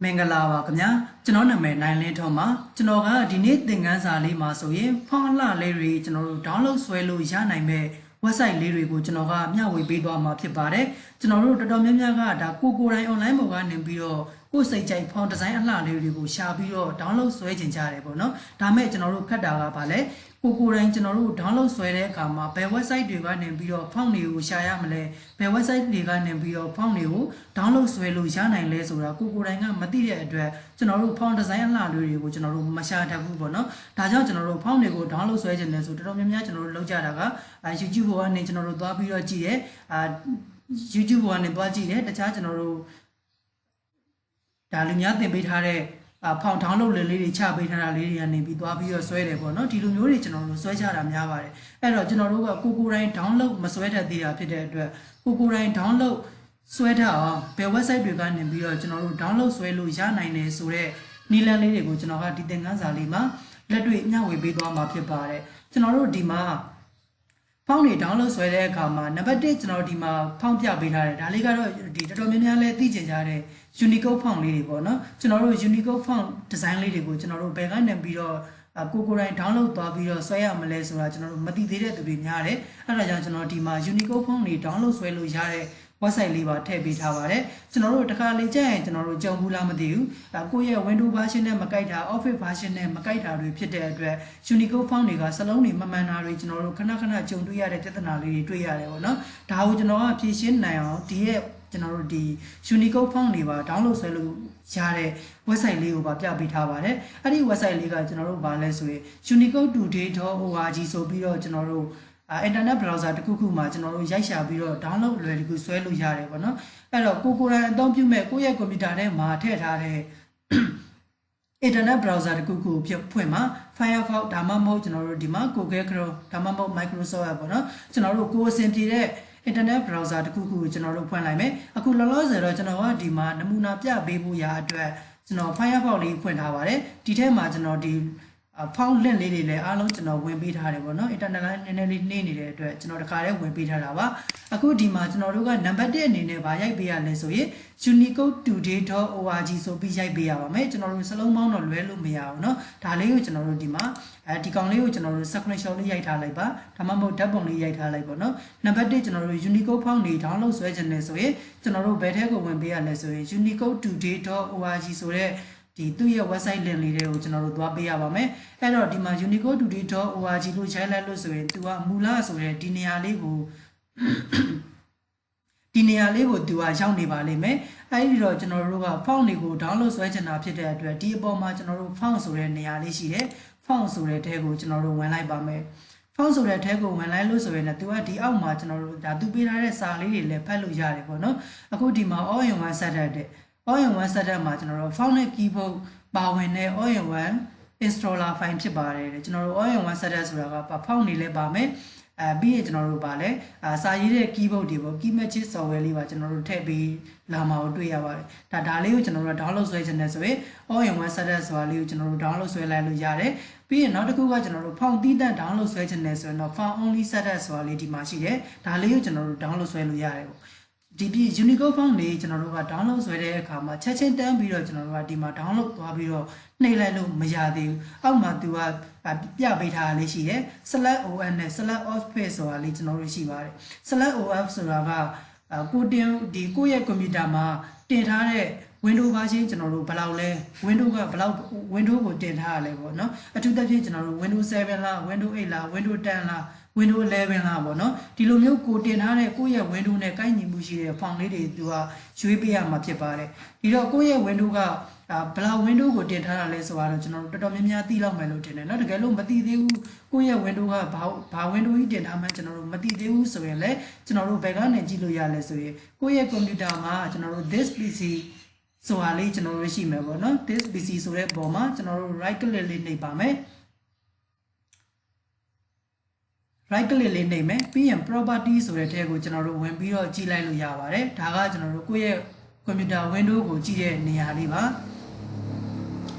မင်္ဂလာပါခင်ဗျာကျွန်တော်နာမည်နိုင်လင်းထုံးပါကျွန်တော်ကဒီနေ့သင်ခန်းစာလေးမှာဆိုရင်ဖောင်းအလှလေးတွေကျွန်တော်တို့ download ဆွဲလို့ရနိုင်မဲ့ website လေးတွေကိုကျွန်တော်ကမျှဝေပေးသွားမှာဖြစ်ပါတယ်ကျွန်တော်တို့တော်တော်များများကဒါကိုယ်တိုင် online ပေါ်ကနေပြီးတော့ကိုယ်စိတ်ကြိုက်ဖောင်းဒီဇိုင်းအလှလေးတွေကိုရှာပြီးတော့ download ဆွဲချင်ကြတယ်ပေါ့နော်ဒါမဲ့ကျွန်တော်တို့ခက်တာကဘာလဲကိုယ်တိုင်ကျွန်တော်တို့ download ဆွဲတဲ့အခါမှာဘယ် website တွေကနေပြီးတော့ဖောင်းတွေကိုရှာရမလဲဘယ် website တွေကနေပြီးတော့ဖောင်းတွေကို download ဆွဲလို့ရနိုင်လဲဆိုတာကိုယ်တိုင်ကမသိတဲ့အတွက်ကျွန်တော်တို့ဖောင်းဒီဇိုင်းအလှလေးတွေကိုကျွန်တော်တို့မရှာတတ်ဘူးပေါ့နော်ဒါကြောင့်ကျွန်တော်တို့ဖောင်းတွေကို download ဆွဲချင်တယ်ဆိုတော်တော်များများကျွန်တော်တို့လုပ်ကြတာကYouTube ပေါ်ကနေကျွန်တော်တို့သွားပြီးတော့ကြည့်တယ်YouTube ပေါ်ကနေသွားကြည့်တယ်တခြားကျွန်တော်တို့ဒါလူများသင်ပေးထားတဲ့ဖောင် download လေးတွေချပေးထားတာလေးတွေကနေပြီးသွားပြီးတော့ဆွဲတယ်ပေါ့နော်ဒီလိုမျိုးတွေကျွန်တော်တို့ဆွဲချတာများပါတယ်အဲ့တော့ကျွန်တော်တို့ကကိုယ်တိုင် download မဆွဲတတ်သေးတာဖြစ်တဲ့အတွက်ကိုယ်တိုင် download ဆွဲတတ်အောင်ဘယ် website တွေကနေပြီးတော့ကျွန်တော်တို့ download ဆွဲလို့ရနိုင်တယ်ဆိုတော့နည်းလမ်းလေးတွေကိုကျွန်တော်ကဒီသင်ခန်းစာလေးမှာလက်တွေ့မျှဝေပေးသွားမှာဖြစ်ပါတယ်ကျွန်တော်တို့ဒီမှာဖောင်းတွေ download ဆွဲတဲ့အခါမှာနံပါတ်1ကျွန်တော်ဒီမှာဖောင်းပြပေးထားတယ်ဒါလေးကတော့ဒီတော်တော်များများလည်းသိကျင်ကြတဲ့ Unicode font လေးတွေပေါ့နော်ကျွန်တော်တို့ Unicode font design လေးတွေကိုကျွန်တော်တို့ဘယ်ကနေပြီးတော့ကိုယ်တိုင် download သွားပြီးတော့ဆွဲရမလဲဆိုတာကျွန်တော်တို့မသိသေးတဲ့သူတွေများတယ်အဲ့ဒါကြောင့်ကျွန်တော်ဒီမှာ Unicode font တွေ download ဆွဲလို့ရတဲ့ website လေးပါထည့်ပေးထားပါတယ်ကျွန်တော်တို့တစ်ခါလေကြာရင်ကျွန်တော်တို့ကြုံဘူးလားမသိဘူးကိုယ့်ရဲ့ Windows version နဲ့မကိုက်တာ Office version နဲ့မကိုက်တာတွေဖြစ်တဲ့အတွက် Unicode font တွေကစလုံးတွေမမှန်တာတွေကျွန်တော်တို့ခဏကြုံတွေ့ရတဲ့ပြဿနာလေးတွေတွေ့ရတယ်ပေါ့နော်ဒါကိုကျွန်တော်ကဖြေရှင်းနိုင်အောင်ဒီရဲ့ကျွန်တော်တို့ဒီ Unicode font တွေပါ download ဆွဲလို့ရတဲ့ website လေးကိုပါပြပေးထားပါတယ်အဲ့ဒီ website လေးကကျွန်တော်တို့ဗာလဲဆိုရင် unicodetoday.org ဆိုပြီးတော့ကျွန်တော်တို့internet browser တခုခုမှာကျွန်တော်တို့ရိုက်ရှာပြီးတော့ download လွယ်တကူဆွဲလို့ရတယ်ပေါ့နော်အဲ့တော့ကိုယ်တိုင်အသုံးပြုမဲ့ကိုယ့်ရဲ့ computer ထဲမှာထည့်ထားတဲ့ internet browser တခုခုဖွင့်မှာ Firefox ဒါမှမဟုတ်ကျွန်တော်တို့ဒီမှာ Google Chrome ဒါမှမဟုတ် Microsoft ပေါ့နော်ကျွန်တော်တို့ကိုယ်အဆင်ပြေတဲ့ internet browser တခုခုကိုကျွန်တော်တို့ဖွင့်လိုက်မယ်အခုလောလောဆယ်တော့ကျွန်တော်ကဒီမှာနမူနာပြပေးဖို့ရာအတွက်ကျွန်တော် Firefox လေးဖွင့်ထားပါတယ်ဒီထဲမှာကျွန်တော်ဒီဖောင်းလင့်လေးတွေလည်းအားလုံးကျွန်တော်ဝင်ပေးထားတယ်ပေါ့နော် internet နည်းနည်းလေးနှေးနေတဲ့အတွက်ကျွန်တော်တခါတည်းဝင်ပေးထားတာပါအခုဒီမှာကျွန်တော်တို့ကနံပါတ်1အနေနဲ့ဗာရိုက်ပေးရလဲဆိုရင် unicodetoday.org ဆိုပြီးရိုက်ပေးရပါမယ်ကျွန်တော်တို့စလုံးပေါင်းတော့လွဲလို့မရဘူးเนาะဒါလေးကိုကျွန်တော်တို့ဒီမှာဒီကောင်လေးကိုကျွန်တော်တို့ screenshot လေးရိုက်ထားလိုက်ပါဒါမှမဟုတ်ဓာတ်ပုံလေးရိုက်ထားလိုက်ပေါ့เนาะနံပါတ်1ကျွန်တော်တို့ unicode font တွေ download ဆွဲချင်တယ်ဆိုရင်ကျွန်တော်တို့ဘယ်ထဲကိုဝင်ပေးရလဲဆိုရင် unicodetoday.org ဆိုတဲ့ဒီသူ့ရဲ့ website link လေးတွေကိုကျွန်တော်တို့သွားပေးရပါမယ်အဲ့တော့ဒီမှာ unicodetoday.org လို့ရိုက်လိုက်လို့ဆိုရင်သူကမူလဆိုတဲ့ဒီနေရာလေးကိုသူကရောက်နေပါလိမ့်မယ်အဲ့ဒီတော့ကျွန်တော်တို့က font တွေကို download ဆွဲချင်တာဖြစ်တဲ့အတွက်ဒီအပေါ်မှာကျွန်တော်တို့ font ဆိုတဲ့နေရာလေးရှိတယ် font ဆိုတဲ့ထဲကိုကျွန်တော်တို့ဝင်လိုက်ပါမယ် font ဆိုတဲ့ထဲကိုဝင်လိုက်လို့ဆိုရင်လည်းသူကဒီအောက်မှာကျွန်တော်တို့ဒါသူပေးထားတဲ့စာလေးတွေလည်းဖတ်လို့ရတယ်ပေါ့နော်အခုဒီမှာ all in one setup တဲ့ all in one setup မှာကျွန်တော်တို့ font နဲ့ keyboard ပါဝင်တဲ့ all in one installer file ဖြစ်ပါတယ်တဲ့ကျွန်တော်တို့ all in one setup ဆိုတာက font နေလဲပါမယ်ပြီးရင်ကျွန်တော်တို့ဗာလဲစာရေးတဲ့ keyboard တွေပေါ့ key matching software လေးပါကျွန်တော်တို့ထည့်ပြီးလာမှာကိုတွေ့ရပါတယ်ဒါလေးကိုကျွန်တော်တို့ download ဆွဲချင်တယ်ဆိုရင် all in one setup ဆိုတာလေးကိုကျွန်တော်တို့ download ဆွဲလိုက်လို့ရတယ်ပြီးရင်နောက်တစ်ခုကကျွန်တော်တို့ font တီးတန့် download ဆွဲချင်တယ်ဆိုရင်တော့ font only setup ဆိုတာလေးဒီမှာရှိတယ်ဒါလေးကိုကျွန်တော်တို့ download ဆွဲလို့ရတယ်ပေါ့ဒီပြီး Unicode font တွေကျွန်တော်တို့က download ဆွဲတဲ့အခါမှာချက်ချင်းတန်းပြီးတော့ကျွန်တော်တို့ကဒီမှာ download သွားပြီးတော့နှိပ်လိုက်လို့မရသေးဘူးအောက်မှာသူကပြပေးထားတာလေးရှိတယ် /on နဲ့ /office ဆိုတာလေးကျွန်တော်တို့ရှိပါတယ် /of ဆိုတာကကိုတင်ဒီကိုယ့်ရဲ့ computer မှာတင်ထားတဲ့ Windows version ကျွန်တော်တို့ဘယ်လောက်လဲ Windows ကဘယ်လောက် Windows ကိုတင်ထားရလဲပေါ့နော်အထူးသဖြင့်ကျွန်တော်တို့ Windows 7 လား Windows 8 လား Windows 10 လား Windows 11 လားပေါ့နော်ဒီလိုမျိုးကိုတင်ထားတဲ့ကိုယ့်ရဲ့ Windows နဲ့ကိုက်ညီမှုရှိတဲ့ font လေးတွေသူကရွေးပေးရမှာဖြစ်ပါတယ်ဒီတော့ကိုယ့်ရဲ့ Windows ကဘယ်လောက် Windows ကိုတင်ထားတာလဲဆိုတော့ကျွန်တော်တို့တော်တော်များများသိလောက်မယ်လို့ထင်တယ်เนาะတကယ်လို့မသိသေးဘူးကိုယ့်ရဲ့ Windows ကဘာ Windows ကြီးတင်ထားမှကျွန်တော်တို့မသိသေးဘူးဆိုရင်လည်းကျွန်တော်တို့ဘယ်ကနေကြည့်လို့ရလဲဆိုရင်ကိုယ့်ရဲ့ computer မှာကျွန်တော်တို့ this PC ဆိုတာလေးကျွန်တော်တို့ရှိမယ်ပေါ့เนาะ this PC ဆိုတဲ့ပုံမှာကျွန်တော်တို့ right click လေးနှိပ်ပါမယ်right click လေးနှိပ်မယ်ပြီးရင် property ဆိုတဲ့ထဲကိုကျွန်တော်တို့ဝင်ပြီးတော့ကြည့်လိုက်လို့ရပါတယ်ဒါကကျွန်တော်တို့ကိုယ့်ရဲ့ computer window ကိုကြည့်တဲ့နေရာလေးပါ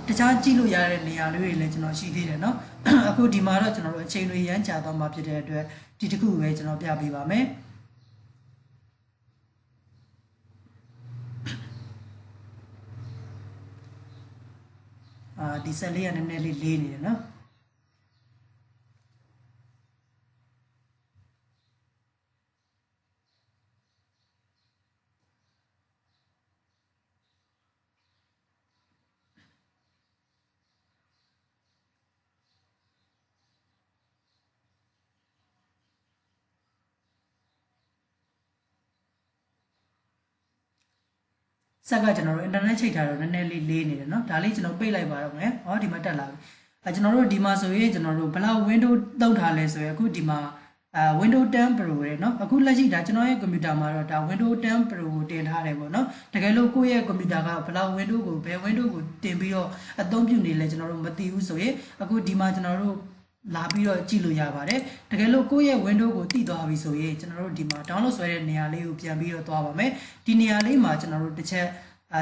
တခြားကြည့်လို့ရတဲ့နေရာလေးတွေလည်းကျွန်တော်ရှိသေးတယ်เนาะအခုဒီမှာတော့ကျွန်တော်တို့အချိန်တွေရမ်းကြာသွားမှာဖြစ်တဲ့အတွက်ဒီတစ်ခုပဲကျွန်တော်ပြပေးပါမယ် ဒီဆက်လေးကနည်းနည်းလေးလေးနေတယ်နော်ဆက်ကကျွန်တော်တို့ internet ချိန်ထားတော့နည်းနည်းလေးလေးနေတယ်เนาะဒါလေးကျွန်တော်ပိတ်လိုက်ပါတော့မယ်ဟောဒီမှာတက်လာပြီကျွန်တော်တို့ဒီမှာဆိုရင်ကျွန်တော်တို့ဘလောက် window တုံးထားလဲဆိုရင်အခုဒီမှာwindow 10 pro ရယ်เนาะအခုလက်ရှိဒါကျွန်တော်ရဲ့ computer မှာတော့ဒါ window 10 pro ကိုတင်ထားတယ်ပေါ့เนาะတကယ်လို့ကိုယ့်ရဲ့ computer ကဘလောက် window ကိုဘယ် window ကိုတင်ပြီးတော့အသုံးပြုနေလဲကျွန်တော်တို့မသိဘူးဆိုရင်အခုဒီမှာကျွန်တော်တို့လာပြီးတော့ကြည့်လို့ရပါတယ်တကယ်လို့ကိုယ့်ရဲ့ window ကိုတည်သွားပြီဆိုရင်ကျွန်တော်တို့ဒီမှာ download ဆွဲတဲ့နေရာလေးကိုပြန်ပြီးတော့သွားပါမယ်ဒီနေရာလေးမှာကျွန်တော်တို့တစ်ချက်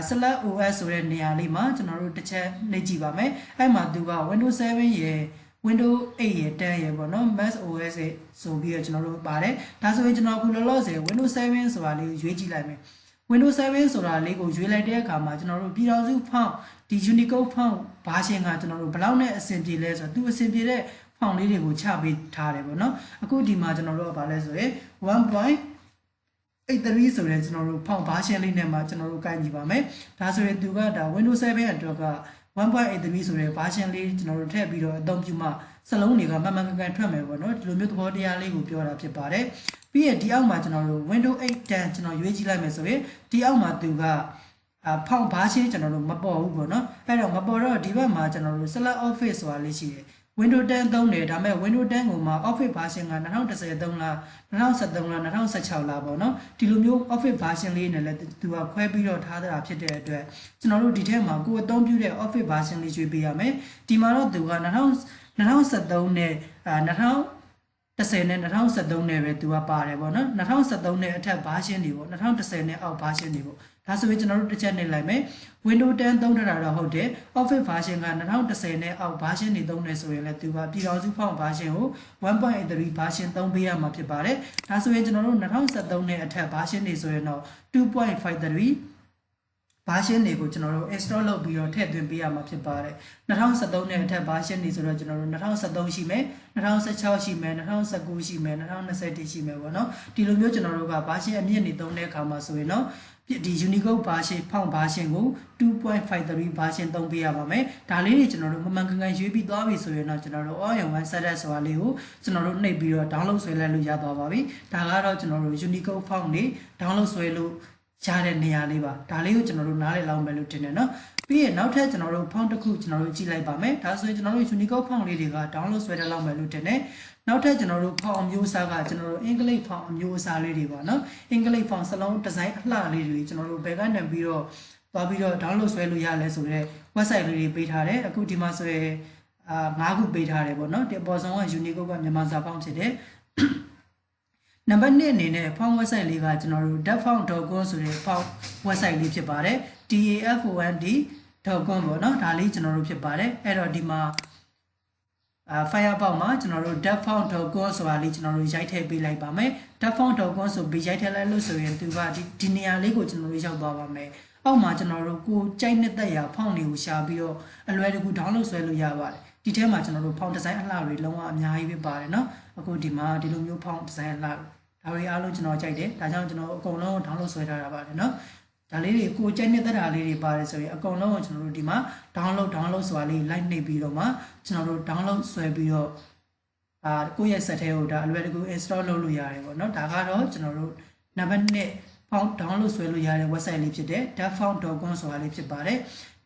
select OS ဆိုတဲ့နေရာလေးမှာကျွန်တော်တို့တစ်ချက်နှိပ်ကြည့်ပါမယ်အဲ့မှာသူက Windows 7 ရယ် Windows 8 ရယ်10ရယ်ပေါ့နော် Mac OS ဆိုပြီးတော့ကျွန်တော်တို့ပါတယ်ဒါဆိုရင်ကျွန်တော်အခုလောလောဆယ် Windows 7ဆိုတာလေးကိုရွေးကြည့်လိုက်မယ် Windows 7ဆိုတာလေးကိုရွေးလိုက်တဲ့အခါမှာကျွန်တော်တို့ပြည်တော်စု font ဒီ Unicode font version ကကျွန်တော်တို့ဘယ်လောက်နဲ့အဆင်ပြေလဲဆိုတော့သူအဆင်ပြေတဲ့ font လေးတွေကိုချပေးထားတယ်ပေါ့နော်အခုဒီမှာကျွန်တော်တို့ကဘာလဲဆိုရင် 1.83 ဆိုတဲ့ကျွန်တော်တို့ font version လေးနဲ့မှာကျွန်တော်တို့ကိုင်ကြည့်ပါမယ်ဒါဆိုရင်သူကဒါ Windows 7 အတွက်က 1.83 ဆိုတဲ့ version လေးကျွန်တော်တို့ထည့်ပြီးတော့အသုံးပြုမှစလုံးတွေကမှန်မှန်ကန်ကန်ထွက်မယ်ပေါ့နော်ဒီလိုမျိုးသဘောတရားလေးကိုပြောတာဖြစ်ပါတယ်ပြီးရင်ဒီအောက်မှာကျွန်တော်တို့ Windows 8 10ကျွန်တော်ရွေးကြည့်လိုက်မယ်ဆိုရင်ဒီအောက်မှာသူကfont version ကျွန်တော်တို့မပေါ်ဘူးပေါ့နော်အဲ့တော့မပေါ်တော့ဒီဘက်မှာကျွန်တော်တို့ select office ဆိုတာလေးရှိတယ် Windows 10 သုံးတယ်ဒါပေမဲ့ Windows 10ကိုမှာ Office version က2013လား2013လား2016လားပေါ့နော်ဒီလိုမျိုး Office version လေးနဲ့လည်းသူကခွဲပြီးတော့ထားတာဖြစ်တဲ့အတွက်ကျွန်တော်တို့ဒီထဲမှာကိုယ်အသုံးပြုတဲ့ Office version လေးရွေးပေးရမယ်ဒီမှာတော့သူက2013နဲ့2010နဲ့2013နဲ့ပဲသူကပါတယ်ပေါ့နော်2013နဲ့အထက် version တွေပေါ့2010နဲ့အောက် version တွေပေါ့ဒါဆိုရင်ကျွန်တော်တို့တစ်ချက်နေလိုက်မယ် Windows 10 သုံးထားတာတော့ဟုတ်တယ် Office version က2010နဲ့အောက် version တွေသုံးနေဆိုရင်လည်းသူကပြည်တော်စု font version ကို 1.83 version သုံးပေးရမှာဖြစ်ပါတယ်ဒါဆိုရင်ကျွန်တော်တို့2013နဲ့အထက် version တွေဆိုရင်တော့ 2.53 version တွေကိုကျွန်တော်တို့ install လုပ်ပြီးတော့ထည့်သွင်းပေးရမှာဖြစ်ပါတယ်2013နဲ့အထက် version တွေဆိုတော့ကျွန်တော်တို့2013ရှိမယ်2016ရှိမယ်2019ရှိမယ်2021ရှိမယ်ပေါ့နော်ဒီလိုမျိုးကျွန်တော်တို့က version အမြင့်တွေသုံးတဲ့အခါမှာဆိုရင်တော့ဒီ Unicode version font version ကို 2.53 version သုံးပေးရပါမယ်ဒါလေးတွေကျွန်တော်တို့မှန်ကန်ကန်ရွေးပြီးသွားပြီဆိုရင်တော့ကျွန်တော်တို့ all in one setup ဆိုတာလေးကိုကျွန်တော်တို့နှိပ်ပြီးတော့ download ဆွဲလိုက်လို့ရသွားပါပြီဒါကတော့ကျွန်တော်တို့ Unicode font တွေ download ဆွဲလို့ရတဲ့နေရာလေးပါဒါလေးကိုကျွန်တော်တို့နားလည်လောက်မယ်လို့ထင်တယ်နော်ပြီးရင်နောက်ထပ်ကျွန်တော်တို့ font တစ်ခုကျွန်တော်တို့ကြည့်လိုက်ပါမယ်ဒါဆိုရင်ကျွန်တော်တို့ Unicode font လေးတွေက download ဆွဲရလောက်မယ်လို့ထင်တယ်နောက်ထပ်ကျွန်တော်တို့ font အမျိုးအစားကကျွန်တော်တို့ English font အမျိုးအစားလေးတွေပါနော် English font စလုံး design အလှလေးတွေကျွန်တော်တို့ဘယ်ကနေပြီးတော့သွားပြီးတော့ download ဆွဲလို့ရလဲဆိုတော့ website လေးတွေပေးထားတယ်အခုဒီမှာဆိုရင်5ခုပေးထားတယ်ပေါ့နော်ဒီအပေါ်ဆုံးက Unicode ကမြန်မာစာ font ဖြစ်တယ်နံပါတ်1အနေနဲ့ font website လေးကကျွန်တော်တို့ dafont.com ဆိုတဲ့ font website လေးဖြစ်ပါတယ် dafont.com ပေါ့နော်ဒါလေးကျွန်တော်တို့ဖြစ်ပါတယ်အဲ့တော့ဒီမှာFirefox မှာကျွန်တော်တို့ dafont.com ဆိုတာလေးကျွန်တော်တို့ရိုက်ထည့်ပေးလိုက်ပါမယ် dafont.com ဆိုပြီးရိုက်ထည့်လိုက်လို့ဆိုရင်သူကဒီနေရာလေးကိုကျွန်တော်တို့ရောက်သွားပါမယ်အောက်မှာကျွန်တော်တို့ကိုကြိုက်နှစ်သက်ရာ font တွေကိုရှာပြီးတော့အလွယ်တကူ download ဆွဲလို့ရပါတယ်ဒီထဲမှာကျွန်တော်တို့ font design အလှတွေလုံးဝအများကြီးပဲပါတယ်เนาะအခုဒီမှာဒီလိုမျိုး font design အလှဒါတွေအားလုံးကျွန်တော်ကြိုက်တယ်ဒါကြောင့်ကျွန်တော်အကုန်လုံး download ဆွဲထားတာပါတယ်เนาะဒါလေးတွေကိုကြိုက်နှစ်သက်တာလေးတွေပါတယ်ဆိုရင်အကုန်လုံးကိုကျွန်တော်တို့ဒီမှာ download ဆိုတာလေး like နှိပ်ပြီးတော့မှကျွန်တော်တို့ download ဆွဲပြီးတော့ကိုယ့်ရဲ့ set ထဲကိုဒါအလွယ်တကူ install လုပ်လို့ရတယ်ပေါ့เนาะဒါကတော့ကျွန်တော်တို့နံပါတ်1 font download ဆွဲလို့ရတဲ့ website လေးဖြစ်တယ် dafont.com ဆိုတာလေးဖြစ်ပါတယ်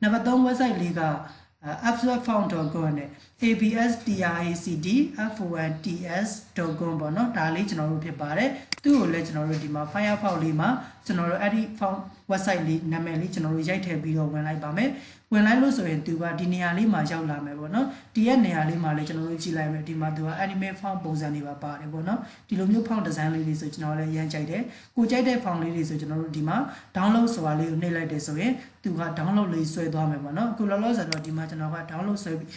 နံပါတ်3 website လေးကabstract.font.com နဲ့ abstractfont.com ပေါ့နော်ဒါလေးကျွန်တော်တို့ဖြစ်ပါတယ်သူ့ကိုလည်းကျွန်တော်တို့ဒီမှာ Firefox လေးမှာကျွန်တော်တို့အဲ့ဒီ font website လေးနာမည်လေးကျွန်တော်တို့ရိုက်ထည့်ပြီးတော့ဝင်လိုက်ပါမယ်ဝင်လိုက်လို့ဆိုရင်သူကဒီနေရာလေးမှာရောက်လာမယ်ပေါ့နော်ဒီရဲ့နေရာလေးမှာလည်းကျွန်တော်တို့ကြည့်လိုက်မယ်ဒီမှာသူက anime font ပုံစံတွေပါပါတယ်ပေါ့နော်ဒီလိုမျိုး font design လေးတွေဆိုကျွန်တော်လည်းရမ်းကြိုက်တယ်ကိုကြိုက်တဲ့ font လေးတွေဆိုကျွန်တော်တို့ဒီမှာ download ဆိုတာလေးကိုနှိပ်လိုက်တယ်ဆိုရင်သူက download လေးဆွဲသွားမယ်ပေါ့နော်အခုလောလောဆယ်တော့ဒီမှာကျွန်တော်က download ဆွဲပြီး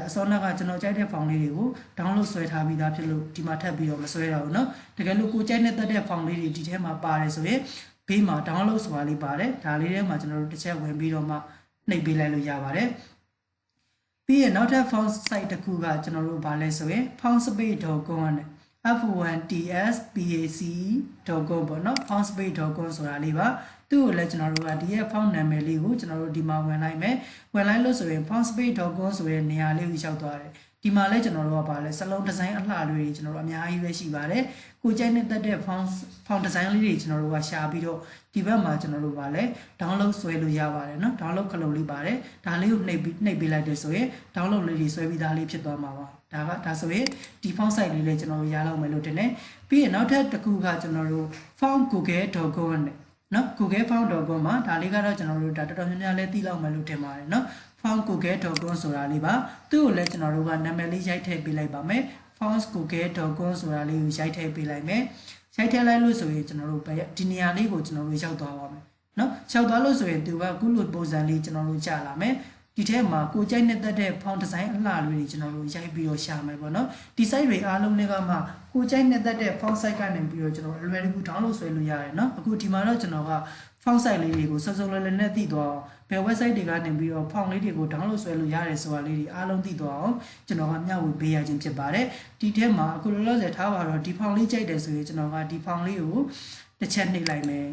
အစောနောက်ကကျွန်တော်ကြိုက်တဲ့ font လေးတွေကို download ဆွဲထားပြီးသားဖြစ်လို့ဒီမှာထပ်ပြီးတော့မဆွဲတော့ဘူးเนาะတကယ်လို့ကိုကြိုက်တဲ့ font လေးတွေဒီထဲမှာပါတယ်ဆိုရင်ဘေးမှာ download ဆိုတာလေးပါတယ်ဒါလေးထဲမှာကျွန်တော်တို့တစ်ချက်ဝင်ပြီးတော့မှနှိပ်ပေးလိုက်လို့ရပါတယ် ပြီးရင်နောက်ထပ် font site တစ်ခုကကျွန်တော်တို့ဗာလဲဆိုရင် fontspace.com နဲ့ f1tspace.com ပေါ့နော် fontspace.com ဆိုတာလေးပါသူ့ကိုလည်းကျွန်တော်တို့ကဒီရဲ့ font နာမည်လေးကိုကျွန်တော်တို့ဒီမှာဝင်လိုက်မယ်ဝင်လိုက်လို့ဆိုရင် fontspace.com ဆိုတဲ့နေရာလေးကိုရောက်သွားတယ်ဒီမှာလည်းကျွန်တော်တို့ကဗာလဲစလုံးဒီဇိုင်းအလှလေးတွေကျွန်တော်တို့အများကြီးပဲရှိပါတယ်ကိုကြိုက်နေတတ်တဲ့ font design လေးတွေကျွန်တော်တို့ကရှာပြီးတော့ဒီဘက်မှာကျွန်တော်တို့ဗာလဲ download ဆွဲလို့ရပါတယ်เนาะ download ခလုံးလေးပါတယ်ဒါလေးကိုနှိပ်ပေးလိုက်တယ်ဆိုရင် download လေးတွေဆွဲပြီးသားလေးဖြစ်သွားမှာပါဒါဆိုရင်ဒီ font site လေးလည်းကျွန်တော်တို့ရလောက်မယ်လို့တင်တယ်ပြီးရင်နောက်ထပ်တစ်ခုကကျွန်တော်တို့ fontgoogle.com နဲ့เนาะ google.com မှာဒါလေးကတော့ကျွန်တော်တို့ဒါတော်တော်များများလည်းသိလောက်မယ်လို့ထင်ပါတယ်เนาะ fontgoogle.com ဆိုတာလေးပါသူ့ကိုလည်းကျွန်တော်တို့ကနာမည်လေးရိုက်ထည့်ပေးလိုက်ပါမယ် fontgoogle.com ဆိုတာလေးကိုရိုက်ထည့်ပေးလိုက်မယ်ရိုက်ထည့်လိုက်လို့ဆိုရင်ကျွန်တော်တို့ဒီနေရာလေးကိုကျွန်တော်တို့ရောက်သွားပါမယ်เนาะရောက်သွားလို့ဆိုရင်သူကခုလိုပုံစံလေးကျွန်တော်တို့ကြာလာမယ်ဒီထဲမှာကိုကြိုက်နေတဲ့ font design အလှလေးတွေကျွန်တော်တို့ရိုက်ပြီးတော့ရှာမယ်ပေါ့နော်ဒီ site တွေအားလုံးတွေကမှကိုကြိုက်နေတဲ့ font site ကနေပြီးတော့ကျွန်တော်အလွယ်တကူ download ဆွဲလို့ရတယ်เนาะအခုဒီမှာတော့ကျွန်တော်က font site လေးတွေကိုစုံစုံလည်လည်နဲ့သိသွားအောင်ဘယ် website တွေကနေပြီးတော့ font လေးတွေကို download ဆွဲလို့ရတယ်ဆိုတာလေးတွေအားလုံးသိသွားအောင်ကျွန်တော်ကမျှဝေပေးရခြင်းဖြစ်ပါတယ်ဒီထဲမှာအခုလောလောဆယ်ထားပါတော့ဒီ font လေးကြိုက်တယ်ဆိုရင်ကျွန်တော်ကဒီ font လေးကိုတစ်ချက်နှိပ်လိုက်မယ်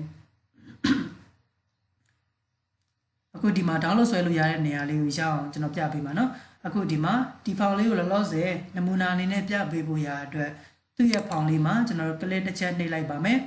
အခုဒီမှာ download ဆွဲလို့ရတဲ့နေရာလေးကိုရအောင်ကျွန်တော်ပြပေးပါเนาะအခုဒီမှာဒီ file လေးကိုလောလောဆယ်နမူနာအနေနဲ့ပြပေးဖို့ရအတွက်သူ့ရဲ့ file လေးမှာကျွန်တော်တို့ click တစ်ချက်နှိပ်လိုက်ပါမယ်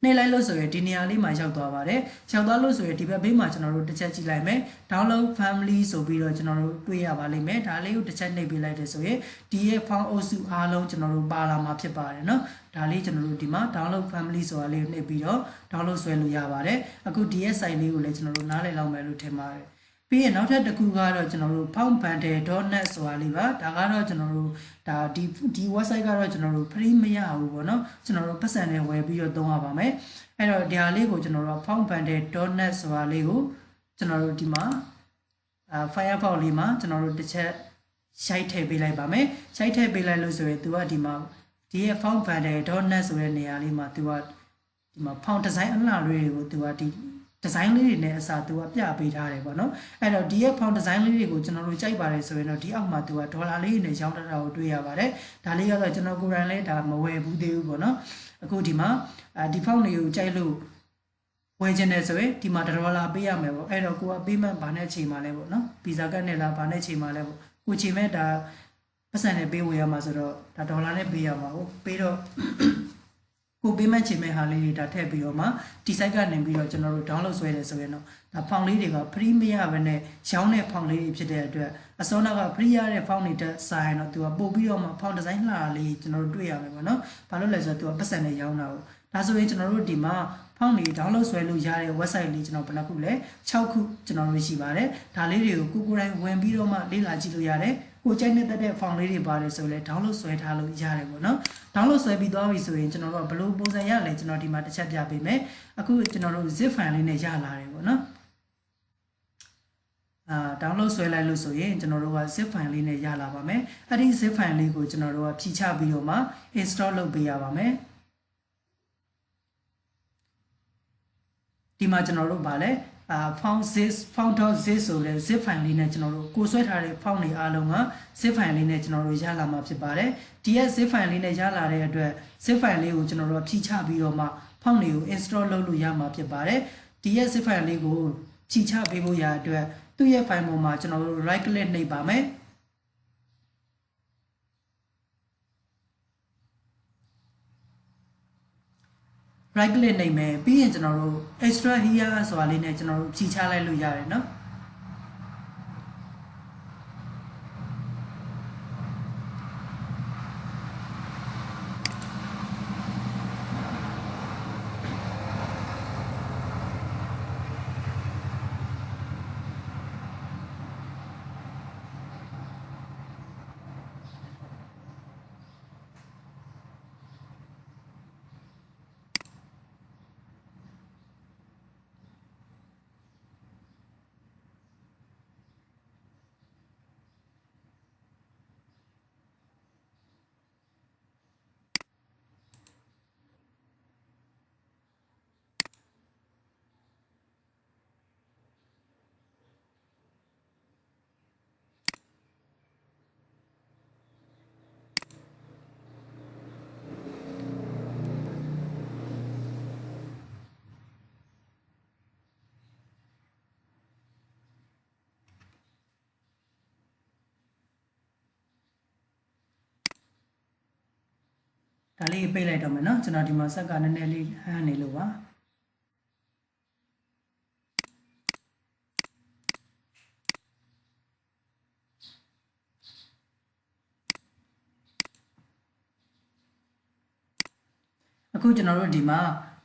နှိပ်လိုက်လို့ဆိုရင်ဒီနေရာလေးမှာရောက်သွားပါတယ်ရောက်သွားလို့ဆိုရင်ဒီဘက်ဘေးမှာကျွန်တော်တို့တစ်ချက်ကြည့်လိုက်မယ် download family ဆိုပြီးတော့ကျွန်တော်တို့တွေ့ရပါလိမ့်မယ်ဒါလေးကိုတစ်ချက်နှိပ်ပေးလိုက်တယ်ဆိုရင်ဒီရဲ့ file အုပ်စုအားလုံးကျွန်တော်တို့ပါလာမှာဖြစ်ပါတယ်เนาะဒါလေးကျွန်တော်တို့ဒီမှာ download family ဆိုတာလေးကိုနှိပ်ပြီးတော့ download ဆွဲလို့ရပါတယ်အခုဒီရဲ့ site လေးကိုလည်းကျွန်တော်တို့နားလည်လောက်မယ်လို့ထင်ပါတယ်ပြီးရင်နောက်ထပ်တစ်ခုကတော့ကျွန်တော်တို့ fontbundle.net ဆိုတာလေးပါဒါကတော့ကျွန်တော်တို့ဒါဒီ website ကတော့ကျွန်တော်တို့ free မရဘူးပေါ့နော်ကျွန်တော်တို့ပတ်စံနဲ့ဝယ်ပြီးတော့သုံးရပါမယ်အဲ့တော့ဒီဟာလေးကိုကျွန်တော်တို့ fontbundle.net ဆိုတာလေးကိုကျွန်တော်တို့ဒီမှာFirefox လေးမှာကျွန်တော်တို့တစ်ချက်ရိုက်ထည့်ပေးလိုက်ပါမယ်ရိုက်ထည့်ပေးလိုက်လို့ဆိုရင်သူကဒီမှာဒီရဲ့ fontbundle.net ဆိုတဲ့နေရာလေးမှာသူကဒီမှာ font design အလှလေးတွေကိုသူကဒီdesign လေးတွေနဲ့အစားသူကပြပေးထားတယ်ပေါ့နော်အဲ့တော့ဒီရဲ့ font design လေးတွေကိုကျွန်တော်တို့ကြိုက်ပါတယ်ဆိုရင်တော့ဒီအောက်မှာသူကဒေါ်လာလေးနဲ့ရောင်းထားတာကိုတွေ့ရပါတယ်ဒါလေးကတော့ကျွန်တော်ကိုယ်တိုင်လည်းဒါမဝယ်ဘူးသေးဘူးပေါ့နော်အခုဒီမှာဒီ font တွေကိုကြိုက်လို့ဝယ်ခြင်းနဲ့ဆိုရင်ဒီမှာ$ပေးရမယ်ပေါ့အဲ့တော့ကိုကပေးမှဘာနဲ့ချိန်မှာလဲပေါ့နော်ဗီဇာကတ်နဲ့လားဘာနဲ့ချိန်မှာလဲပေါ့ကိုချိန်မဲ့ဒါပတ်စံနဲ့ပေးဝယ်ရမှာဆိုတော့ဒါ$နဲ့ပေးရမှာဟုတ်ပေးတော့ကိုပေးမှတ်ချိန်မဲ့ဟာလေးတွေဒါထည့်ပြီးတော့မှဒီ site ကနေပြီးတော့ကျွန်တော်တို့ download ဆွဲတယ်ဆိုရင်တော့ဒါ font လေးတွေက free မရဘဲနဲ့ရောင်းတဲ့ font လေးတွေဖြစ်တဲ့အတွက်အစောနောက်က free ရတဲ့ font တွေတက်ဆိုင်တော့သူကပို့ပြီးတော့မှ font design လှတာလေးကျွန်တော်တို့တွေ့ရမယ်ပေါ့နော်ဘာလို့လဲဆိုတော့သူကပတ်စံနဲ့ရောင်းတာကိုဒါဆိုရင်ကျွန်တော်တို့ဒီမှာ font တွေ download ဆွဲလို့ရတဲ့ website လေးကျွန်တော်ဘယ်နှခုလဲ6ခုကျွန်တော်တို့ရှိပါတယ်ဒါလေးတွေကိုကိုယ်တိုင်ဝင်ပြီးတော့မှလေ့လာကြည့်လို့ရတယ်ကိုကြိုက်နေတဲ့ font လေးတွေပါတယ်ဆိုလဲ download ဆွဲထားလို့ရတယ်ပေါ့နော် download ဆွဲပြီးသွားပြီဆိုရင်ကျွန်တော်တို့ဘယ်လိုပုံစံရလဲကျွန်တော်ဒီမှာတစ်ချက်ပြပေးမယ်အခုကျွန်တော်တို့ zip file လေးနဲ့ရလာတယ်ပေါ့နော်download ဆွဲလိုက်လို့ဆိုရင်ကျွန်တော်တို့က zip file လေးနဲ့ရလာပါမယ်အဲ့ဒီ zip file လေးကိုကျွန်တော်တို့ကဖြည့်ချပြီးတော့မှ install လုပ်ပေးရပါမယ်ဒီမှာကျွန်တော်တို့ဗာလဲfont.zip ဆိုတဲ့ zip file လေးနဲ့ကျွန်တော်တို့ကိုဆွဲထားတဲ့ font တွေအားလုံးက zip file လေးနဲ့ကျွန်တော်တို့ရလာမှာဖြစ်ပါတယ်ဒီရဲ့ zip file လေးနဲ့ရလာတဲ့အတွက် zip file လေးကိုကျွန်တော်တို့ဖြည့်ချပြီးတော့မှ font တွေကို install လုပ်လို့ရမှာဖြစ်ပါတယ်ဒီရဲ့ zip file လေးကိုဖြည့်ချပေးဖို့ရအတွက်သူ့ရဲ့ file ပေါ်မှာကျွန်တော်တို့ right click နှိပ်ပါမယ်right click နှိပ်မယ်ပြီးရင်ကျွန်တော်တို့ extra here ဆိုတာလေးနဲ့ကျွန်တော်တို့ဖြည့်ချလိုက်လို့ရတယ်เนาะ ဒါလေးပိတ်လိုက်တော့မယ်နော်ကျွန်တော်ဒီမှာဆက်ကနည်းနည်းလေးဟန်းနေလို့ပါအခုကျွန်တော်တို့ဒီမှာ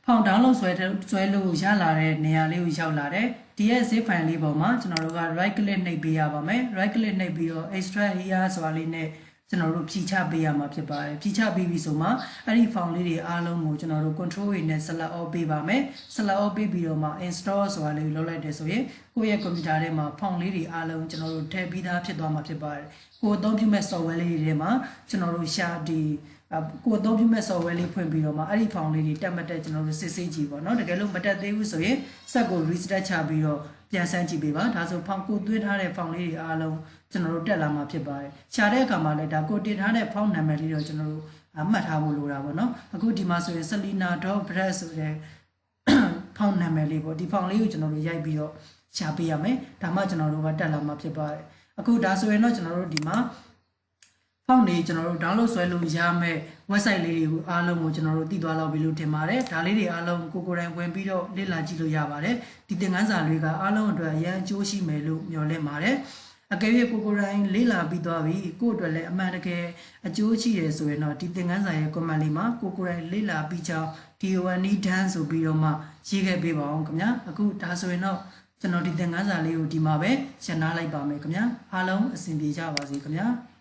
ဖောင် download ဆွဲလို့ရလာတဲ့နေရာလေးကိုရောက်လာတယ်ဒီရဲ့ zip file လေးပေါ်မှာကျွန်တော်တို့က right click နှိပ်ပေးရပါမယ် right click နှိပ်ပြီးတော့ extract here ဆိုတာလေးနဲ့ကျွန်တော်တို့ဖြည့်ချပေးရမှာဖြစ်ပါတယ်ဖြည့်ချပေးပြီဆိုမှအဲ့ဒီ file လေးတွေအားလုံးကိုကျွန်တော်တို့ control တွေနဲ့ select all ပေးပါမယ် select all ပေးပြီးတော့မှ install ဆိုတာလေးကိုလုပ်လိုက်တယ်ဆိုရင်ကိုယ့်ရဲ့ computer ထဲမှာ file လေးတွေအားလုံးကျွန်တော်တို့ထည့်ပြီးသားဖြစ်သွားမှာဖြစ်ပါတယ်ကိုယ်အသုံးပြုမဲ့ software လေးတွေထဲမှာကျွန်တော်တို့ရှာဒီကိုအသုံးပြုမဲ့ software လေးဖွင့်ပြီးတော့မှအဲ့ဒီ file လေးတွေတက်မတက်ကျွန်တော်တို့စစ်ဆေးကြည့်ပါเนาะတကယ်လို့မတက်သေးဘူးဆိုရင်ဆက်ကို restart ချပြီးတော့ပြန်ဆန်းကြည့်ပေးပါဒါဆို file ကိုသွင်းထားတဲ့ file လေးတွေအားလုံးကျွန်တော်တို့တက်လာမှာဖြစ်ပါတယ်ရှာတဲ့အခါမှာလည်းဒါကိုတင်ထားတဲ့ file နာမည်လေးတော့ကျွန်တော်တို့မှတ်ထားဖို့လိုတာပေါ့เนาะအခုဒီမှာဆိုရင် selina.brad ဆိုတဲ့ file နာမည်လေးပေါ့ဒီ file လေးကိုကျွန်တော်တို့ရိုက်ပြီးတော့ရှာပေးရမယ်ဒါမှကျွန်တော်တို့ကတက်လာမှာဖြစ်ပါတယ်အခုဒါဆိုရင်တော့ကျွန်တော်တို့ဒီမှာဖောင်နေကျွန်တော်တို့ download ဆွဲလို့ရမယ့် website လေးတွေကိုအားလုံးကိုကျွန်တော်တို့သိသွားလောက်ပြီလို့ထင်ပါတယ်ဒါလေးတွေအားလုံးကိုယ်တိုင်ဝင်ပြီးတော့လေ့လာကြည့်လို့ရပါတယ်ဒီသင်ခန်းစာတွေကအားလုံးအတွက်အရန်အကျိုးရှိမယ်လို့မျှော်လင့်ပါတယ်အကယ်၍ကိုယ်တိုင်လေ့လာပြီးသွားပြီကိုယ့်အတွက်လည်းအမှန်တကယ်အကျိုးရှိတယ်ဆိုရင်တော့ဒီသင်ခန်းစာရဲ့ comment လေးမှာကိုယ်တိုင်လေ့လာပြီးကြောင်း DONE done ဆိုပြီးတော့မှရေးခဲ့ပေးပါအောင်ခင်ဗျာအခုဒါဆိုရင်တော့ကျွန်တော်ဒီသင်ခန်းစာလေးကိုဒီမှာပဲရှင်းနားလိုက်ပါမယ်ခင်ဗျာအားလုံးအဆင်ပြေကြပါစေခင်ဗျာ